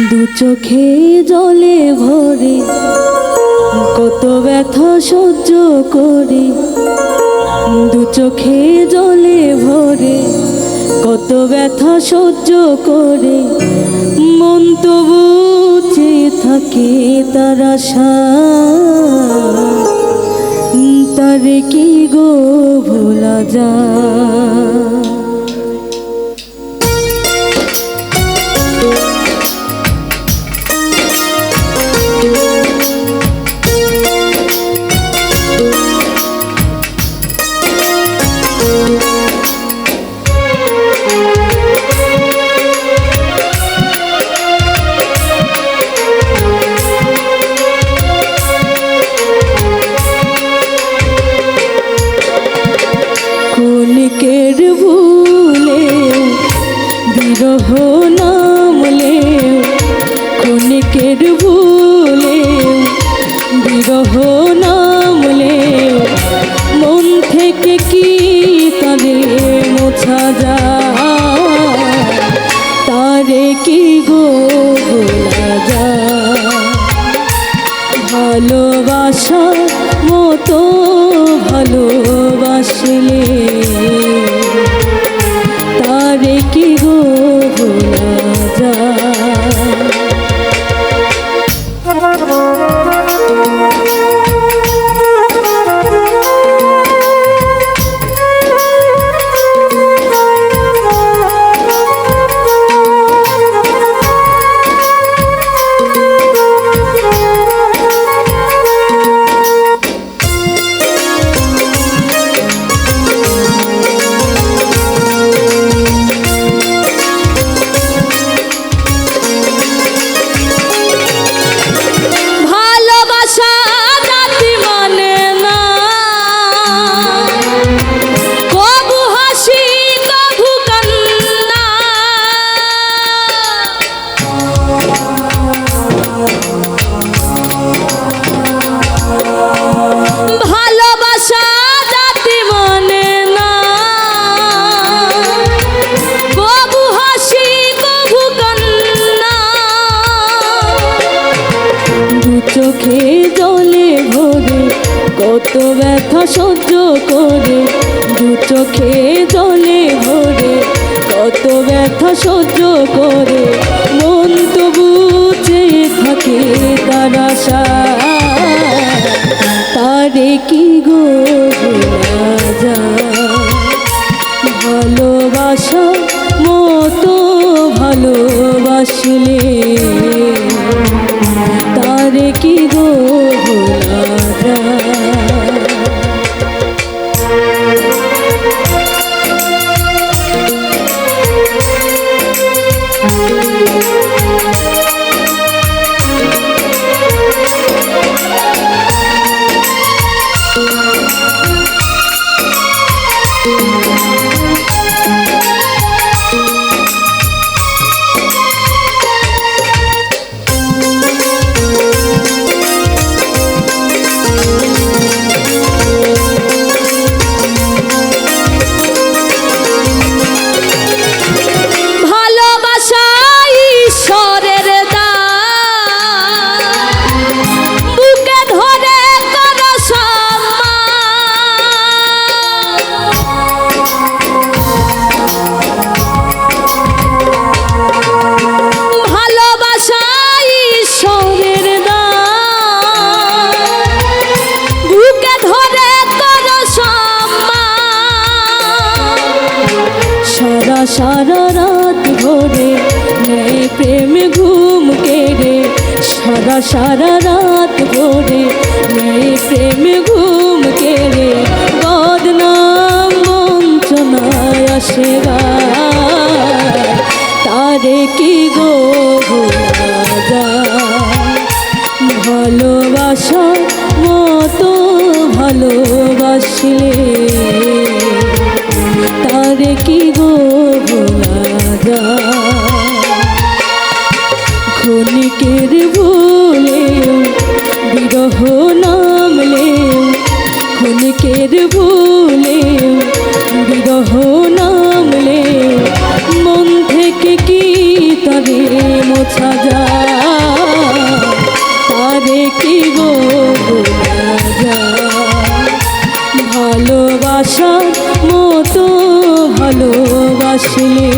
দু চোখে জলে ভরে কত ব্যথা সহ্য করে, দু চোখে জলে ভরে কত ব্যথা সহ্য করে, মন তবু চেয়ে থাকে তার আশা, তারে কি গো ভোলা যায়। কনকের ভুলে বিরহ নামলে, কনকের ভুলে বিরহ নামলে, মন থেকে কি তারে মোছা যায়, তারে কি গো ভোলা যায়। ভালোবাসা মতো ভালোবাসলে তারে কি গো ভোলা যায়। চোখে জলে ভরে কত ব্যথা সহ্য করে, দু চোখে জলে ভরে কত ব্যথা সহ্য করে, মন তবু চেয়ে থাকে তার আশা, তারে কি গো ভোলা যায়। ভালোবাসা মতো ভালোবাসলে তারে কি গো ভোলা যায়। সারা রাত ভরে নেই প্রেম ঘুম কেড়ে, সারা রাত ভরে নেই প্রেম ঘুম কেড়ে, বদনাম বঞ্চনায় আসে তারে কি গো ভোলা যায়। ভালোবাসা মতো ভালোবাসলে তারে কি গো ভোলা যায়। ক্ষণিকের ভুলে বিরহ নামলে, ক্ষণিকের ভুলে বিরহ নামলে, মন থেকে কি তারে বোঝা যায়, তারে কি গো বোঝা যায়। ভালোবাসার মতো ভালোবাসলে